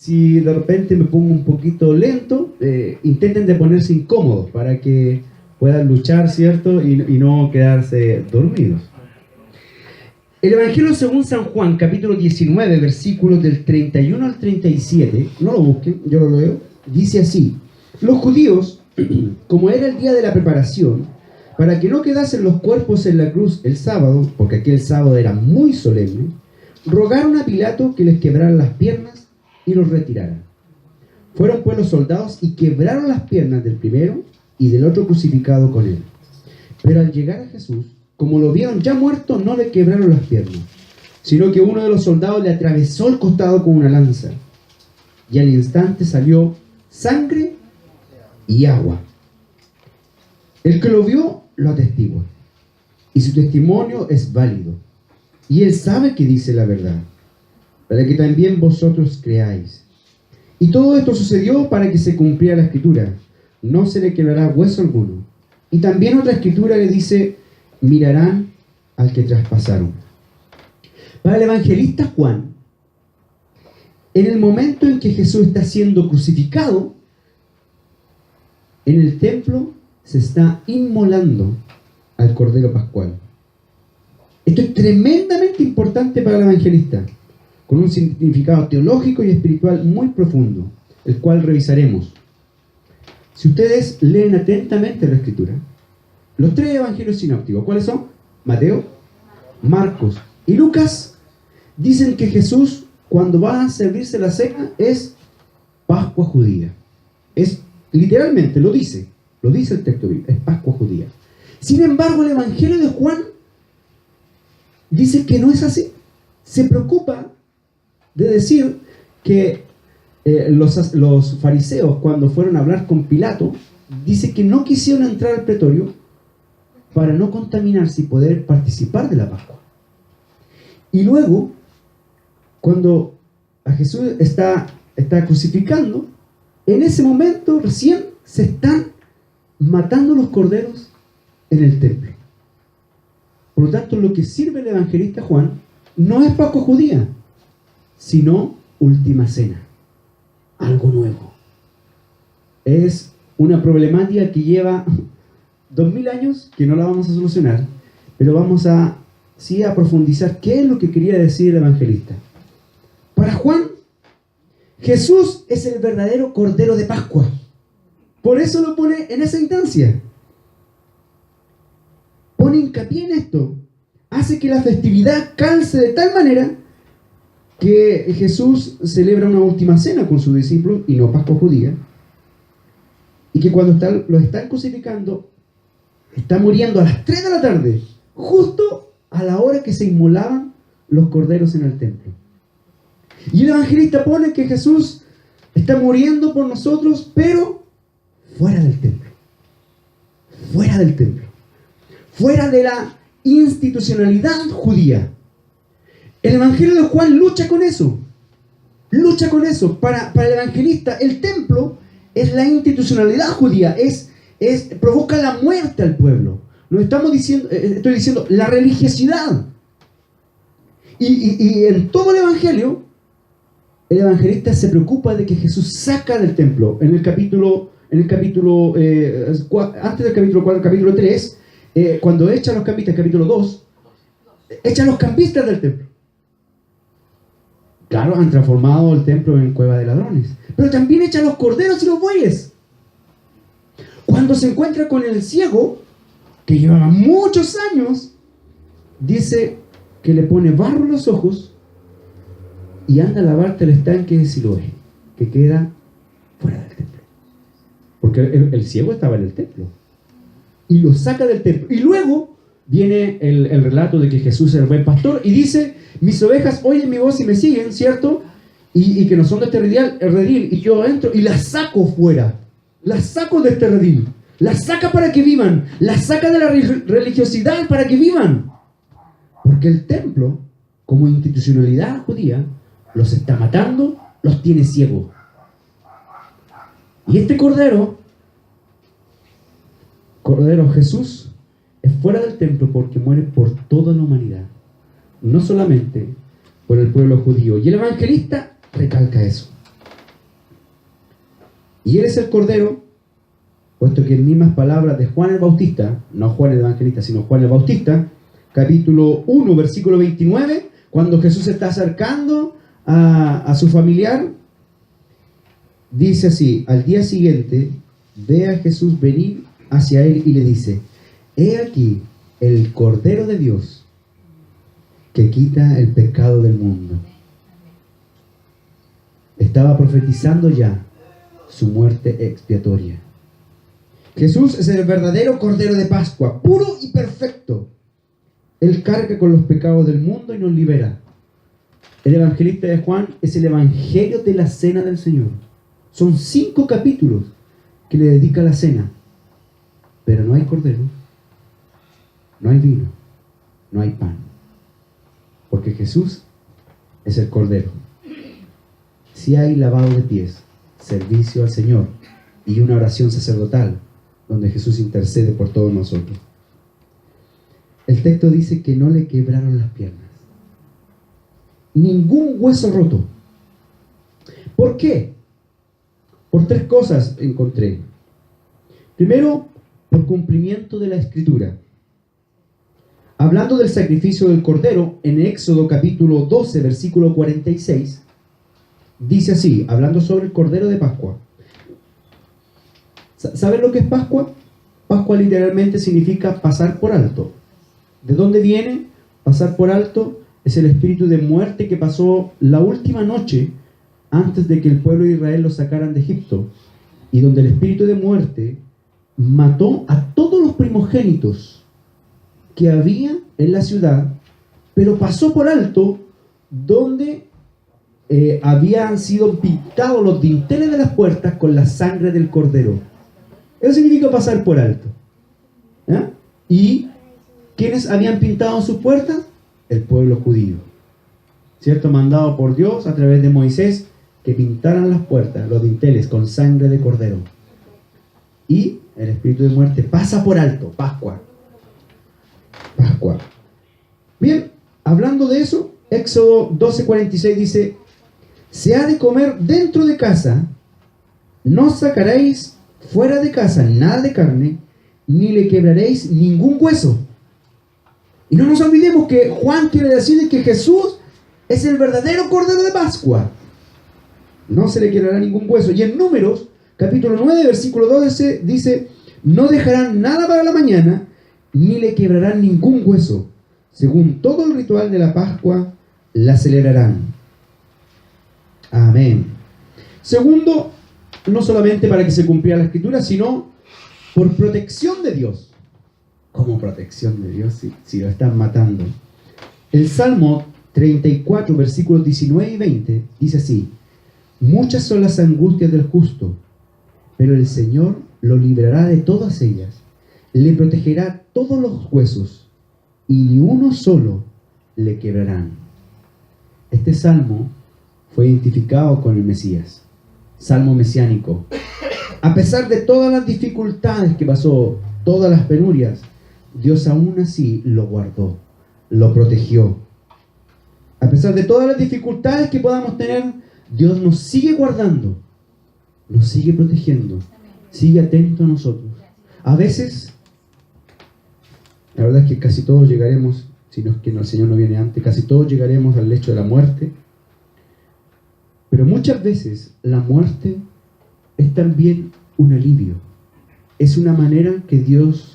Si de repente me pongo un poquito lento, intenten de ponerse incómodos para que puedan luchar, ¿cierto? Y no quedarse dormidos. El Evangelio según San Juan, capítulo 19, versículos del 31 al 37, no lo busquen, yo lo leo, dice así: los judíos, como era el día de la preparación, para que no quedasen los cuerpos en la cruz el sábado, porque aquel sábado era muy solemne, rogaron a Pilato que les quebraran las piernas y los retiraran. Fueron pues los soldados y quebraron las piernas del primero y del otro crucificado con él. Pero al llegar a Jesús, como lo vieron ya muerto, no le quebraron las piernas, sino que uno de los soldados le atravesó el costado con una lanza, y al instante salió sangre y agua. El que lo vio lo atestigua, y su testimonio es válido, y él sabe que dice la verdad, para que también vosotros creáis. Y todo esto sucedió para que se cumpliera la escritura: no se le quebrará hueso alguno. Y también otra escritura le dice: mirarán al que traspasaron. Para el evangelista Juan, en el momento en que Jesús está siendo crucificado, en el templo se está inmolando al Cordero Pascual. Esto es tremendamente importante para el evangelista, con un significado teológico y espiritual muy profundo, el cual revisaremos. Si ustedes leen atentamente la Escritura, los tres evangelios sinópticos, ¿cuáles son? Mateo, Marcos y Lucas, dicen que Jesús, cuando va a servirse la cena, es Pascua judía. Es literalmente, lo dice el texto bíblico, es Pascua judía. Sin embargo, el evangelio de Juan dice que no es así. Se preocupa de decir que los fariseos, cuando fueron a hablar con Pilato, dice que no quisieron entrar al pretorio para no contaminarse y poder participar de la Pascua. Y luego, cuando a Jesús está crucificando, en ese momento recién se están matando los corderos en el templo. Por lo tanto, lo que sirve el evangelista Juan no es Pascua judía, sino última cena, algo nuevo. Es una problemática que lleva 2000 años, que no la vamos a solucionar, pero vamos a profundizar qué es lo que quería decir el evangelista. Para Juan, Jesús es el verdadero Cordero de Pascua. Por eso lo pone en esa instancia. Pone hincapié en esto. Hace que la festividad calce de tal manera que Jesús celebra una última cena con sus discípulos y no Pascua judía. Y que cuando lo están crucificando, está muriendo a las 3 de la tarde, justo a la hora que se inmolaban los corderos en el templo. Y el evangelista pone que Jesús está muriendo por nosotros, pero fuera del templo. Fuera del templo. Fuera de la institucionalidad judía. El evangelio de Juan lucha con eso. Lucha con eso. Para el evangelista, el templo es la institucionalidad judía. Provoca la muerte al pueblo. Estoy diciendo la religiosidad. Y en todo el evangelio, el evangelista se preocupa de que Jesús saca del templo. Antes del capítulo 4, capítulo 3, cuando echa a los campistas, capítulo 2, echa a los campistas del templo. Claro, han transformado el templo en cueva de ladrones, pero también echa a los corderos y los bueyes. Cuando se encuentra con el ciego, que llevaba muchos años, dice que le pone barro en los ojos y anda a lavarte el estanque de Siloé, que queda fuera del templo. Porque el ciego estaba en el templo. Y lo saca del templo. Y luego viene el relato de que Jesús es el buen pastor y dice: mis ovejas oyen mi voz y me siguen, ¿cierto? Y que no son de este redil. Y yo entro y las saco fuera. Las saco de este redil. Las saca para que vivan. Las saca de la religiosidad para que vivan. Porque el templo, como institucionalidad judía, los está matando, los tiene ciegos. Y este Cordero Jesús, es fuera del templo porque muere por toda la humanidad, no solamente por el pueblo judío. Y el evangelista recalca eso. Y Él es el Cordero, puesto que en mismas palabras de Juan el Bautista, no Juan el Evangelista, sino Juan el Bautista, capítulo 1, versículo 29, cuando Jesús se está acercando a su familiar, dice así: al día siguiente ve a Jesús venir hacia él y le dice: he aquí el Cordero de Dios que quita el pecado del mundo. Estaba profetizando ya su muerte expiatoria. Jesús es el verdadero Cordero de Pascua, puro y perfecto. Él carga con los pecados del mundo y nos libera. El evangelista de Juan es el evangelio de la cena del Señor. Son 5 capítulos que le dedica a la cena. Pero no hay cordero, no hay vino, no hay pan. Porque Jesús es el Cordero. Si hay lavado de pies, servicio al Señor y una oración sacerdotal donde Jesús intercede por todos nosotros. El texto dice que no le quebraron las piernas. Ningún hueso roto. ¿Por qué? Por 3 cosas encontré. Primero, por cumplimiento de la Escritura. Hablando del sacrificio del Cordero, en Éxodo capítulo 12, versículo 46, dice así, hablando sobre el Cordero de Pascua. ¿Saben lo que es Pascua? Pascua literalmente significa pasar por alto. ¿De dónde viene? Pasar por alto es el espíritu de muerte que pasó la última noche antes de que el pueblo de Israel lo sacaran de Egipto, y donde el espíritu de muerte mató a todos los primogénitos que había en la ciudad, pero pasó por alto donde habían sido pintados los dinteles de las puertas con la sangre del Cordero. Eso significa pasar por alto. ¿Eh? ¿Y quiénes habían pintado sus puertas? El pueblo judío, ¿cierto? Mandado por Dios a través de Moisés, que pintaran las puertas, los dinteles, con sangre de Cordero. Y el espíritu de muerte pasa por alto. Pascua. Pascua. Bien, hablando de eso, Éxodo 12:46 dice: se ha de comer dentro de casa, no sacaréis fuera de casa nada de carne, ni le quebraréis ningún hueso. Y no nos olvidemos que Juan quiere decir que Jesús es el verdadero Cordero de Pascua. No se le quebrará ningún hueso. Y en Números, capítulo 9, versículo 12, dice: no dejarán nada para la mañana, ni le quebrarán ningún hueso. Según todo el ritual de la Pascua, la celebrarán. Amén. Segundo, no solamente para que se cumpliera la Escritura, sino por protección de Dios. ¿Cómo protección de Dios si lo están matando? El Salmo 34, versículos 19 y 20, dice así: muchas son las angustias del justo, pero el Señor lo librará de todas ellas. Le protegerá todos los huesos, y ni uno solo le quebrarán. Este salmo fue identificado con el Mesías, salmo mesiánico. A pesar de todas las dificultades que pasó, todas las penurias, Dios aún así lo guardó, lo protegió. A pesar de todas las dificultades que podamos tener, Dios nos sigue guardando, nos sigue protegiendo, sigue atento a nosotros. A veces, la verdad es que casi todos llegaremos, si no es que el Señor no viene antes, casi todos llegaremos al lecho de la muerte. Pero muchas veces la muerte es también un alivio. Es una manera que Dios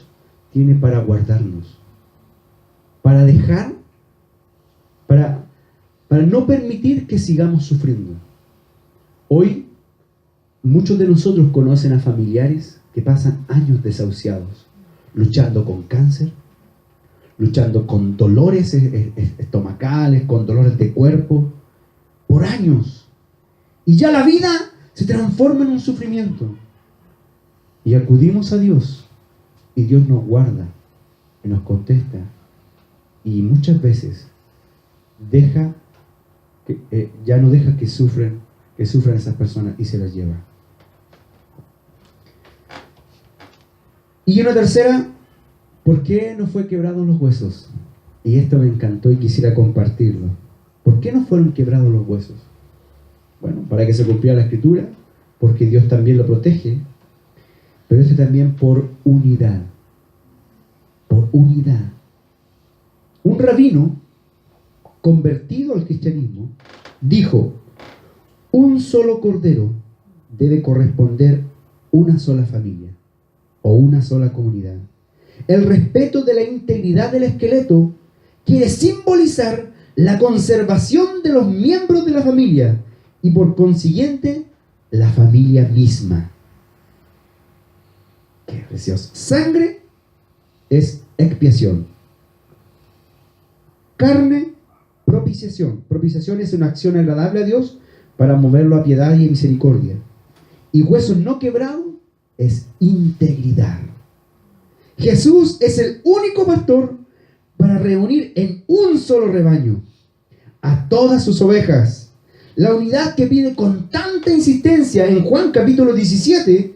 tiene para guardarnos, para dejar, para no permitir que sigamos sufriendo. Hoy, muchos de nosotros conocen a familiares que pasan años desahuciados, luchando con cáncer, luchando con dolores estomacales, con dolores de cuerpo, por años. Y ya la vida se transforma en un sufrimiento. Y acudimos a Dios, y Dios nos guarda, y nos contesta, y muchas veces ya no deja que sufran esas personas y se las lleva. Y una tercera, ¿por qué no fue quebrados los huesos? Y esto me encantó y quisiera compartirlo. ¿Por qué no fueron quebrados los huesos? Bueno, para que se cumpliera la Escritura, porque Dios también lo protege, pero este también por unidad. Por unidad. Un rabino convertido al cristianismo dijo: un solo cordero debe corresponder una sola familia o una sola comunidad. El respeto de la integridad del esqueleto quiere simbolizar la conservación de los miembros de la familia y por consiguiente la familia misma. Qué precioso. Sangre es expiación. Carne, propiciación. Propiciación es una acción agradable a Dios para moverlo a piedad y misericordia. Y huesos no quebrados es integridad. Jesús es el único pastor para reunir en un solo rebaño a todas sus ovejas. La unidad que pide con tanta insistencia en Juan capítulo 17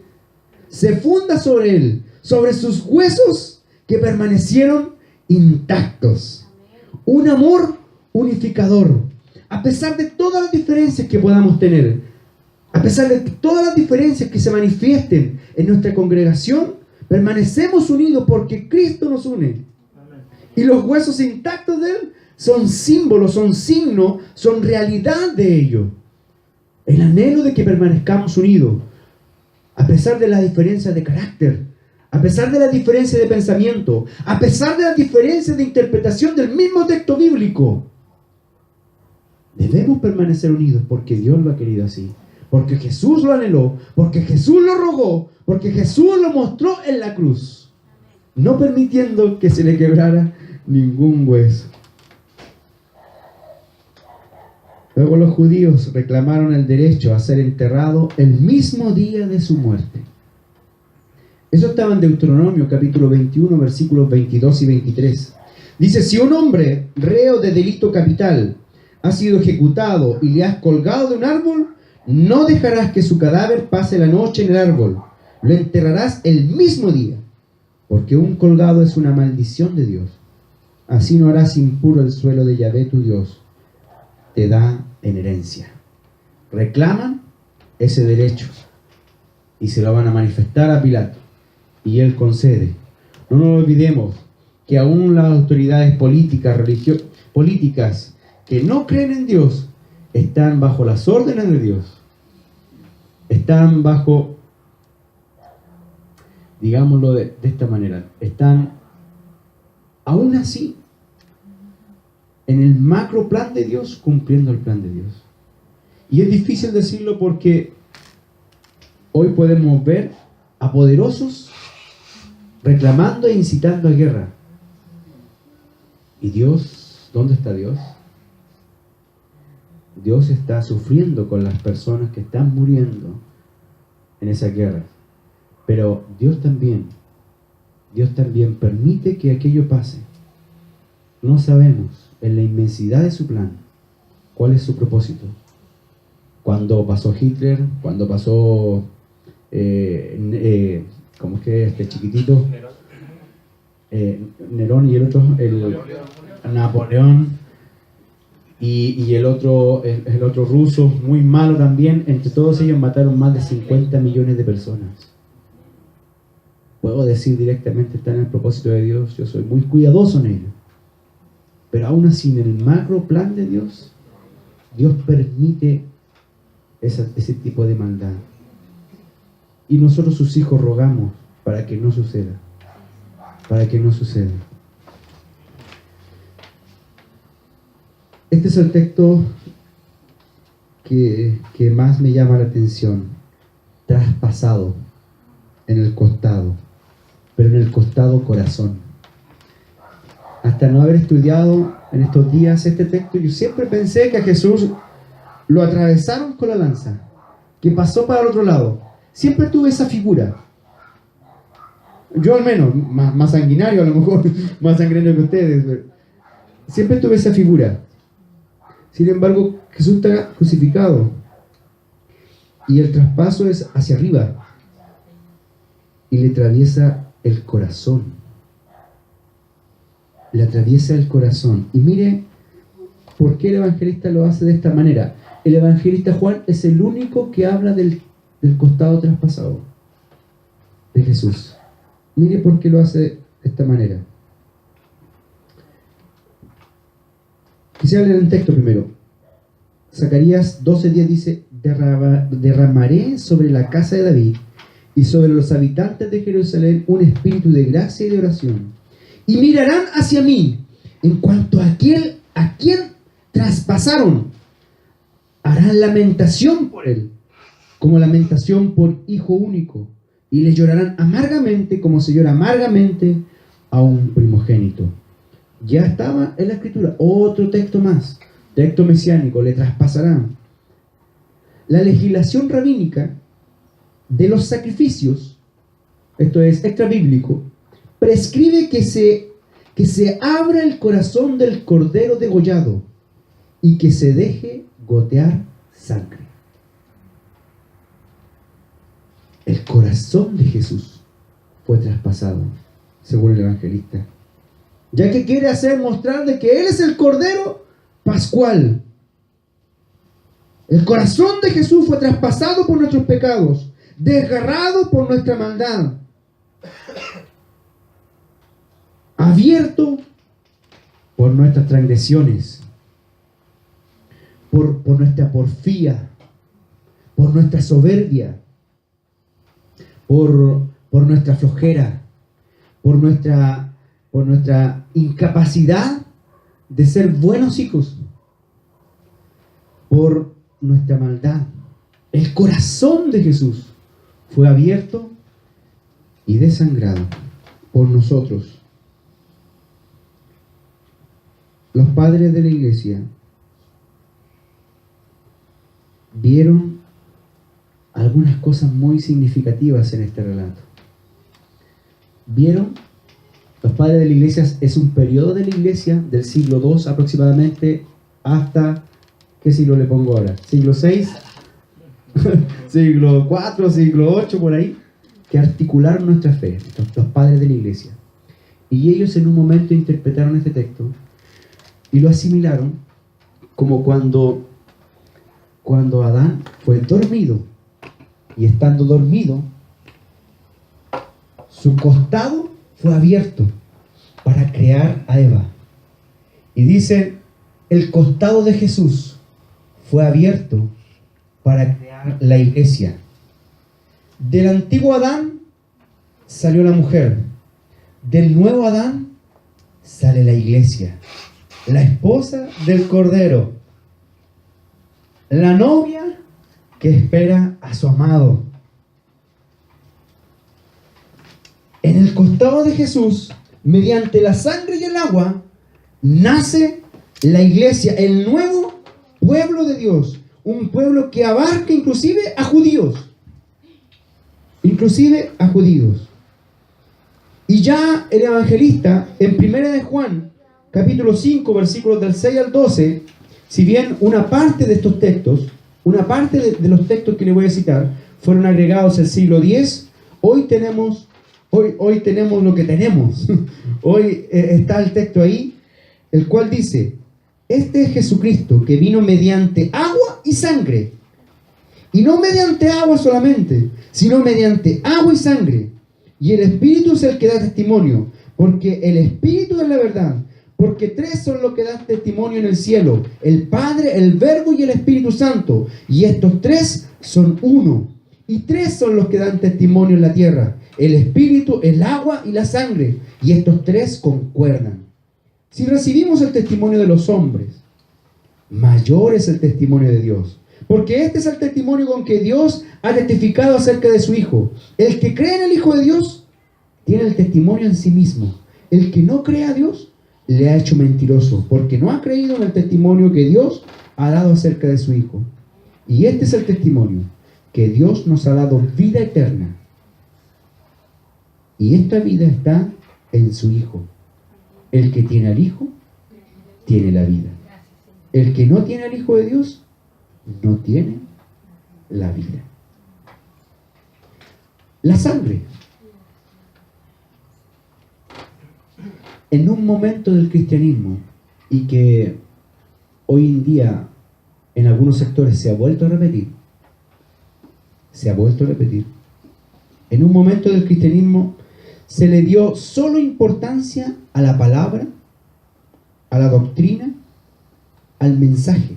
se funda sobre él, sobre sus huesos que permanecieron intactos. Un amor unificador. A pesar de todas las diferencias que podamos tener, a pesar de todas las diferencias que se manifiesten en nuestra congregación, permanecemos unidos porque Cristo nos une. Y los huesos intactos de Él son símbolos, son signos, son realidad de ello. El anhelo de que permanezcamos unidos, a pesar de la diferencia de carácter, a pesar de la diferencia de pensamiento, a pesar de la diferencia de interpretación del mismo texto bíblico. Debemos permanecer unidos porque Dios lo ha querido así, porque Jesús lo anheló, porque Jesús lo rogó, porque Jesús lo mostró en la cruz, no permitiendo que se le quebrara ningún hueso. Luego los judíos reclamaron el derecho a ser enterrado el mismo día de su muerte. Eso estaba en Deuteronomio capítulo 21, versículos 22 y 23. Dice: si un hombre reo de delito capital ha sido ejecutado y le has colgado de un árbol, no dejarás que su cadáver pase la noche en el árbol, lo enterrarás el mismo día, porque un colgado es una maldición de Dios. Así no harás impuro el suelo de Yahvé tu Dios, te da en herencia. Reclaman ese derecho y se lo van a manifestar a Pilato, y él concede. No nos olvidemos que aún las autoridades políticas que no creen en Dios están bajo las órdenes de Dios, están bajo, digámoslo de esta manera, están aún así en el macro plan de Dios, cumpliendo el plan de Dios. Y es difícil decirlo porque hoy podemos ver a poderosos reclamando e incitando a guerra. ¿Y Dios? ¿Dónde está Dios? Dios está sufriendo con las personas que están muriendo en esa guerra. Pero Dios también permite que aquello pase. No sabemos en la inmensidad de su plan cuál es su propósito. Cuando pasó Hitler, cuando pasó ¿cómo es que este chiquitito? Nerón y el otro, Napoleón. Y el otro ruso, muy malo también. Entre todos ellos mataron más de 50 millones de personas. Puedo decir directamente, está en el propósito de Dios. Yo soy muy cuidadoso en ello. Pero aún así, en el macro plan de Dios, Dios permite ese tipo de maldad. Y nosotros, sus hijos, rogamos para que no suceda. Para que no suceda. Este es el texto que más me llama la atención. Traspasado en el costado, pero en el costado corazón. Hasta no haber estudiado en estos días este texto, yo siempre pensé que a Jesús lo atravesaron con la lanza, que pasó para el otro lado. Siempre tuve esa figura. Yo al menos, más sanguinario a lo mejor, más sangriento que ustedes, pero siempre tuve esa figura. Sin embargo, Jesús está crucificado y el traspaso es hacia arriba y le atraviesa el corazón. Le atraviesa el corazón. Y mire por qué el evangelista lo hace de esta manera. El evangelista Juan es el único que habla del del costado traspasado de Jesús. Mire por qué lo hace de esta manera. Quisiera leer un texto primero. Zacarías 12:10 dice: derramaré sobre la casa de David y sobre los habitantes de Jerusalén un espíritu de gracia y de oración. Y mirarán hacia mí en cuanto a aquel a quien traspasaron. Harán lamentación por él, como lamentación por hijo único, y le llorarán amargamente como se llora amargamente a un primogénito. Ya estaba en la escritura, otro texto más, texto mesiánico, le traspasarán. La legislación rabínica de los sacrificios, esto es extra bíblico, prescribe que se abra el corazón del cordero degollado y que se deje gotear sangre. El corazón de Jesús fue traspasado, según el evangelista, ya que quiere mostrar de que Él es el Cordero Pascual. El corazón de Jesús fue traspasado por nuestros pecados, desgarrado por nuestra maldad, abierto por nuestras transgresiones, por nuestra porfía, por nuestra soberbia, por nuestra flojera, por nuestra incapacidad de ser buenos hijos, por nuestra maldad. El corazón de Jesús fue abierto y desangrado por nosotros. Los padres de la iglesia vieron algunas cosas muy significativas en este relato. Vieron, los padres de la iglesia es un periodo de la iglesia del siglo II aproximadamente hasta, ¿qué siglo le pongo ahora? ¿Siglo VI? ¿Siglo IV? ¿Siglo VIII? Por ahí, que articularon nuestra fe, los padres de la iglesia. Y ellos en un momento interpretaron este texto y lo asimilaron como cuando Adán fue dormido, y estando dormido, su costado fue abierto para crear a Eva. Y dice, el costado de Jesús fue abierto para crear la iglesia. Del antiguo Adán salió la mujer, del nuevo Adán sale la iglesia, la esposa del Cordero, la novia que espera a su amado. En el costado de Jesús, mediante la sangre y el agua, nace la iglesia, el nuevo pueblo de Dios, un pueblo que abarca inclusive a judíos. Y ya el evangelista, en 1 de Juan, capítulo 5, versículos del 6 al 12, si bien una parte de estos textos, una parte de los textos que le voy a citar, fueron agregados el siglo X, hoy tenemos lo que tenemos. Hoy está el texto ahí, el cual dice, este es Jesucristo que vino mediante agua y sangre. Y no mediante agua solamente, sino mediante agua y sangre. Y el Espíritu es el que da testimonio, porque el Espíritu es la verdad. Porque tres son los que dan testimonio en el cielo: el Padre, el Verbo y el Espíritu Santo. Y estos tres son uno. Y tres son los que dan testimonio en la tierra: el Espíritu, el agua y la sangre. Y estos tres concuerdan. Si recibimos el testimonio de los hombres, mayor es el testimonio de Dios. Porque este es el testimonio con que Dios ha testificado acerca de su Hijo. El que cree en el Hijo de Dios tiene el testimonio en sí mismo. El que no cree a Dios le ha hecho mentiroso, porque no ha creído en el testimonio que Dios ha dado acerca de su Hijo. Y este es el testimonio, que Dios nos ha dado vida eterna. Y esta vida está en su Hijo. El que tiene al Hijo, tiene la vida. El que no tiene al Hijo de Dios, no tiene la vida. La sangre. En un momento del cristianismo, y que hoy en día en algunos sectores se ha vuelto a repetir, se ha vuelto a repetir. En un momento del cristianismo se le dio solo importancia a la palabra, a la doctrina, al mensaje,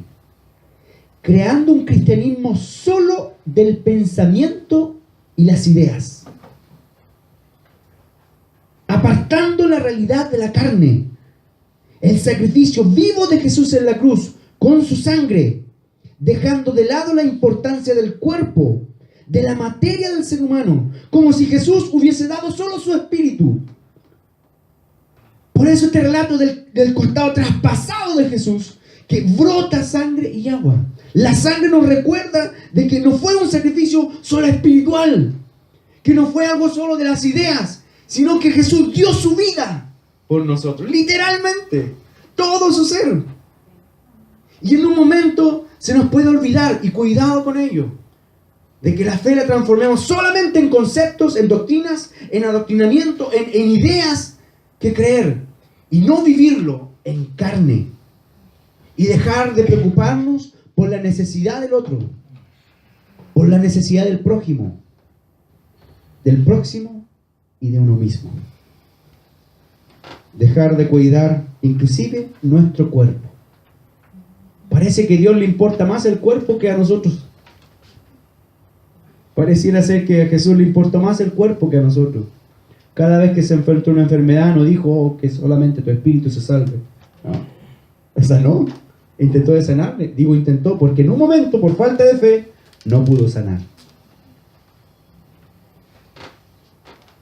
creando un cristianismo solo del pensamiento y las ideas, apartando la realidad de la carne, el sacrificio vivo de Jesús en la cruz con su sangre, dejando de lado la importancia del cuerpo, de la materia del ser humano, como si Jesús hubiese dado solo su espíritu. Por eso este relato del costado traspasado de Jesús, que brota sangre y agua. La sangre nos recuerda de que no fue un sacrificio solo espiritual, que no fue algo solo de las ideas, sino que Jesús dio su vida por nosotros, literalmente, todo su ser. Y en un momento se nos puede olvidar, y cuidado con ello, de que la fe la transformemos solamente en conceptos, en doctrinas, en adoctrinamiento, en ideas, que creer, y no vivirlo en carne, y dejar de preocuparnos por la necesidad del otro, por la necesidad del prójimo, del próximo y de uno mismo. Dejar de cuidar inclusive nuestro cuerpo. Parece que a Dios le importa más el cuerpo que a nosotros. Pareciera ser que a Jesús le importa más el cuerpo que a nosotros. Cada vez que se enfrentó a una enfermedad no dijo que solamente tu espíritu se salve. No. Sanó. Intentó de sanarle. Digo intentó porque en un momento, por falta de fe, no pudo sanar.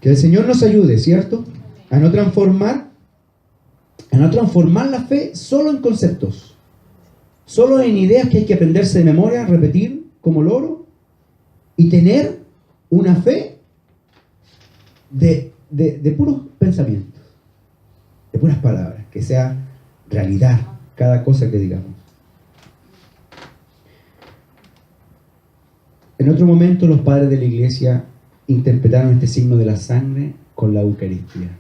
Que el Señor nos ayude, ¿cierto? A no transformar la fe solo en conceptos, solo en ideas que hay que aprenderse de memoria, repetir como loro, y tener una fe de puros pensamientos, de puras palabras, que sea realidad cada cosa que digamos. En otro momento los padres de la iglesia interpretaron este signo de la sangre con la Eucaristía.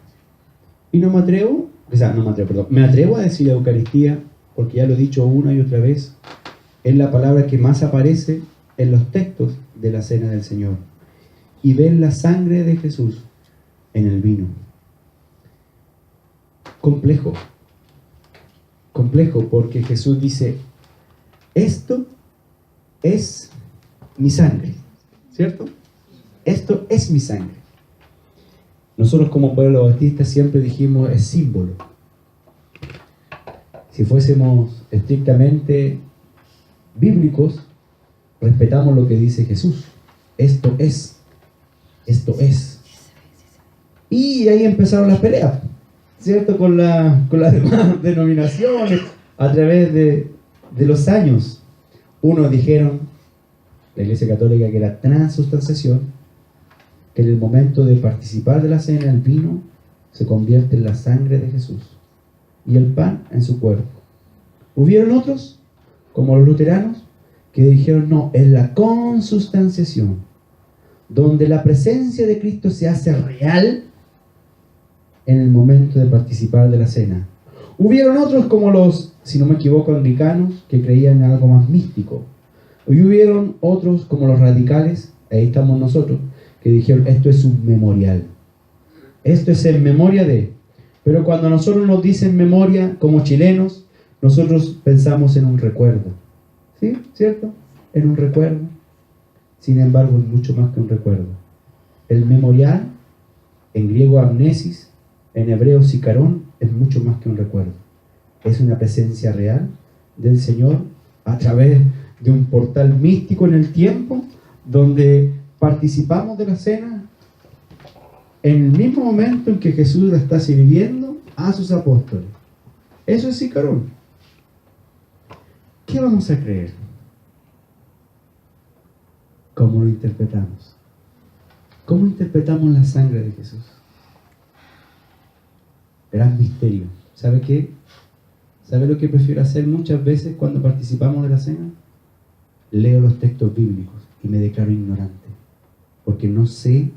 Y me atrevo a decir la Eucaristía, porque ya lo he dicho una y otra vez, es la palabra que más aparece en los textos de la Cena del Señor. Y ver la sangre de Jesús en el vino. Complejo, porque Jesús dice, esto es mi sangre, ¿cierto? Esto es mi sangre. Nosotros como pueblo bautista siempre dijimos es símbolo. Si fuésemos estrictamente bíblicos, respetamos lo que dice Jesús. Esto es. Y ahí empezaron las peleas, ¿cierto? Con las demás denominaciones a través de los años. Unos dijeron, la Iglesia Católica, que era transubstanciación, que en el momento de participar de la cena el vino se convierte en la sangre de Jesús y el pan en su cuerpo. Hubieron otros, como los luteranos, que dijeron no, es la consubstanciación, donde la presencia de Cristo se hace real en el momento de participar de la cena. Hubieron otros como los, si no me equivoco, anglicanos, que creían en algo más místico. Y hubieron otros como los radicales, ahí estamos nosotros, que dijeron esto es un memorial. Esto es en memoria de. Pero cuando a nosotros nos dicen memoria como chilenos, nosotros pensamos en un recuerdo. ¿Sí? ¿Cierto? En un recuerdo. Sin embargo, es mucho más que un recuerdo. El memorial, en griego amnesis, en hebreo sicarón, es mucho más que un recuerdo. Es una presencia real del Señor a través de un portal místico en el tiempo, donde participamos de la cena en el mismo momento en que Jesús la está sirviendo a sus apóstoles. Eso es sicarón. ¿Qué vamos a creer? ¿Cómo lo interpretamos? ¿Cómo interpretamos la sangre de Jesús? Gran misterio. ¿Sabe qué? ¿Sabe lo que prefiero hacer muchas veces cuando participamos de la cena? Leo los textos bíblicos y me declaro ignorante. Porque no sé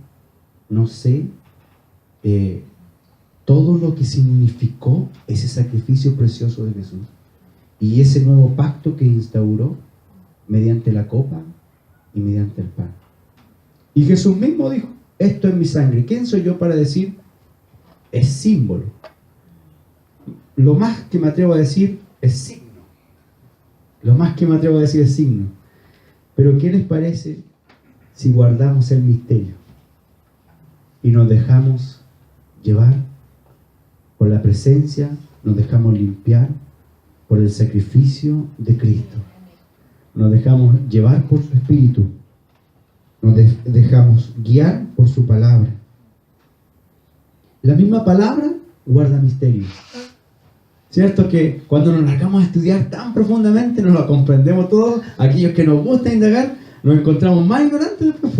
todo lo que significó ese sacrificio precioso de Jesús. Y ese nuevo pacto que instauró mediante la copa y mediante el pan. Y Jesús mismo dijo, esto es mi sangre. ¿Quién soy yo para decir? Es símbolo. Lo más que me atrevo a decir es signo. Lo más que me atrevo a decir es signo. Pero ¿qué les parece si guardamos el misterio y nos dejamos llevar por la presencia, nos dejamos limpiar por el sacrificio de Cristo? Nos dejamos llevar por su Espíritu. Nos dejamos guiar por su palabra. La misma palabra guarda misterios. ¿Cierto que cuando nos largamos a estudiar tan profundamente, nos lo comprendemos todo? Aquellos que nos gusta indagar, nos encontramos más ignorantes después.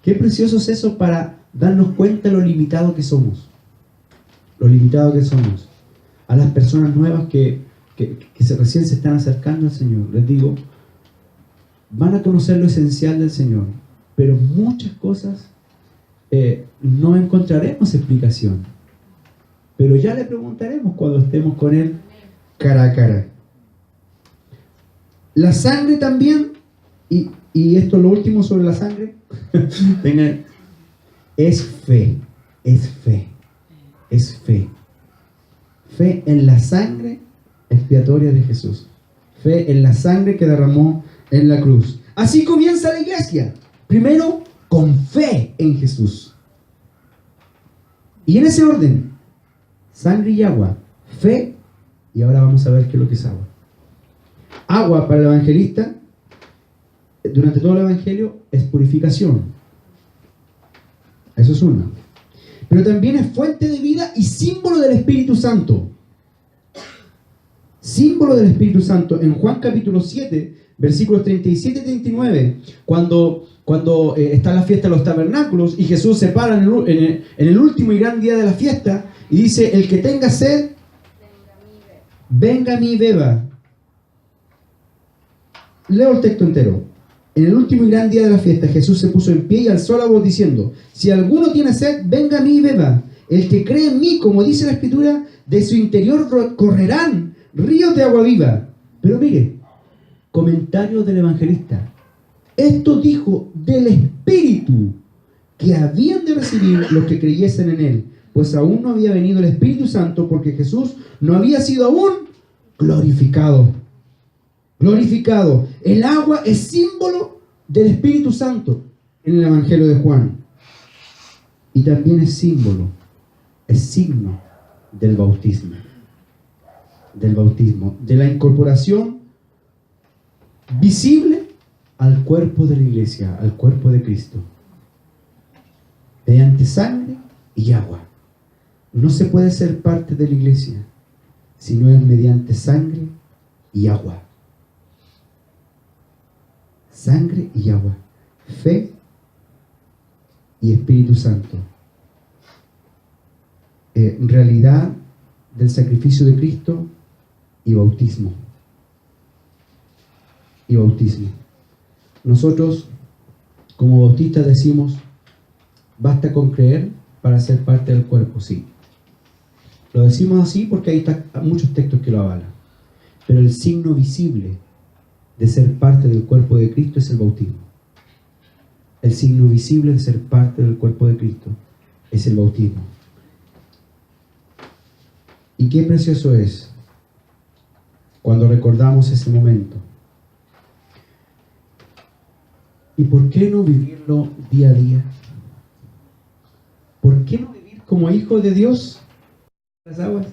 Qué precioso es eso para darnos cuenta de lo limitado que somos. Lo limitado que somos. A las personas nuevas que recién se están acercando al Señor, les digo, van a conocer lo esencial del Señor, pero muchas cosas no encontraremos explicación. Pero ya le preguntaremos cuando estemos con Él cara a cara. La sangre también, y esto es lo último sobre la sangre, es fe, es fe, es fe. Fe en la sangre expiatoria de Jesús. Fe en la sangre que derramó en la cruz. Así comienza la iglesia. Primero, con fe en Jesús. Y en ese orden, sangre y agua, fe, y ahora vamos a ver qué es lo que es agua. Agua para el evangelista, durante todo el evangelio, es purificación. Eso es una. Pero también es fuente de vida y símbolo del Espíritu Santo. Símbolo del Espíritu Santo. En Juan capítulo 7, versículos 37 y 39, cuando está la fiesta de los tabernáculos y Jesús se para en el último y gran día de la fiesta y dice, el que tenga sed, venga a mí y beba. Leo el texto entero. En el último y gran día de la fiesta, Jesús se puso en pie y alzó la voz diciendo, si alguno tiene sed, venga a mí y beba. El que cree en mí, como dice la Escritura, de su interior correrán ríos de agua viva. Pero mire, comentario del evangelista. Esto dijo del Espíritu que habían de recibir los que creyesen en Él, pues aún no había venido el Espíritu Santo porque Jesús no había sido aún glorificado. Glorificado. El agua es símbolo del Espíritu Santo en el Evangelio de Juan. Y también es símbolo, es signo del bautismo. Del bautismo, de la incorporación visible al cuerpo de la iglesia, al cuerpo de Cristo. Mediante sangre y agua. No se puede ser parte de la iglesia si no es mediante sangre y agua. Sangre y agua. Fe y Espíritu Santo. Realidad del sacrificio de Cristo y bautismo. Y bautismo. Nosotros, como bautistas, decimos, basta con creer para ser parte del cuerpo, sí. Lo decimos así porque hay muchos textos que lo avalan. Pero el signo visible de ser parte del cuerpo de Cristo es el bautismo. El signo visible de ser parte del cuerpo de Cristo es el bautismo. Y qué precioso es cuando recordamos ese momento. ¿Y por qué no vivirlo día a día? ¿Por qué no vivir como hijo de Dios en las aguas?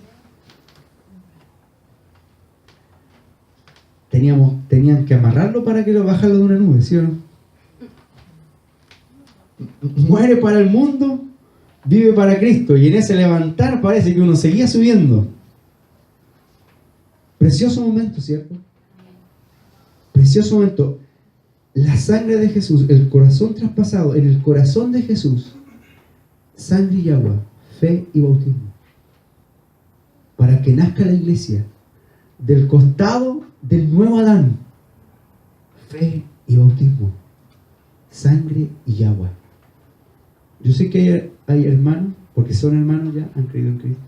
Tenían que amarrarlo para que lo bajarlo de una nube, ¿sí o no? Muere para el mundo, vive para Cristo, y en ese levantar parece que uno seguía subiendo. Precioso momento, ¿cierto? Precioso momento. La sangre de Jesús, el corazón traspasado en el corazón de Jesús, sangre y agua, fe y bautismo, para que nazca la iglesia del costado del nuevo Adán. Fe y bautismo, sangre y agua. Yo sé que hay hermanos, porque son hermanos ya, han creído en Cristo.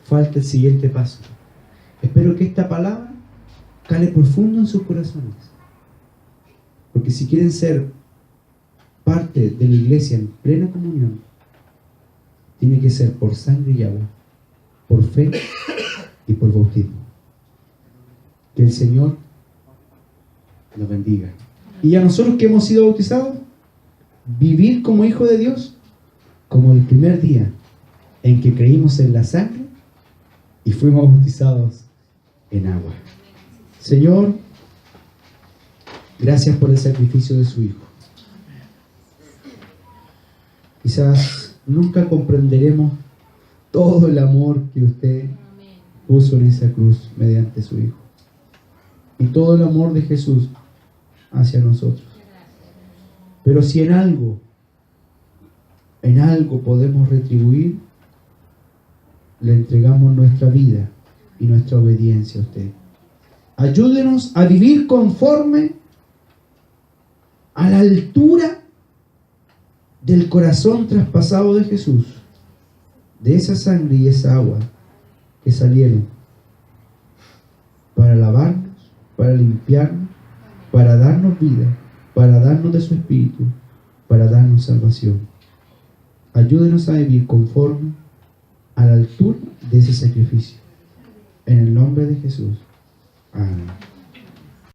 Falta el siguiente paso. Espero que esta palabra cale profundo en sus corazones. Porque si quieren ser parte de la iglesia en plena comunión tiene que ser por sangre y agua, por fe y por bautismo. Que el Señor nos bendiga. Y a nosotros que hemos sido bautizados, vivir como hijos de Dios, como el primer día en que creímos en la sangre y fuimos bautizados en agua. Señor, gracias por el sacrificio de su Hijo. Quizás nunca comprenderemos todo el amor que usted puso en esa cruz mediante su Hijo. Y todo el amor de Jesús hacia nosotros. Pero si en algo podemos retribuir, le entregamos nuestra vida y nuestra obediencia a usted. Ayúdenos a vivir conforme a la altura del corazón traspasado de Jesús, de esa sangre y esa agua que salieron para lavarnos, para limpiarnos, para darnos vida, para darnos de su Espíritu, para darnos salvación. Ayúdenos a vivir conforme a la altura de ese sacrificio. En el nombre de Jesús. Amén.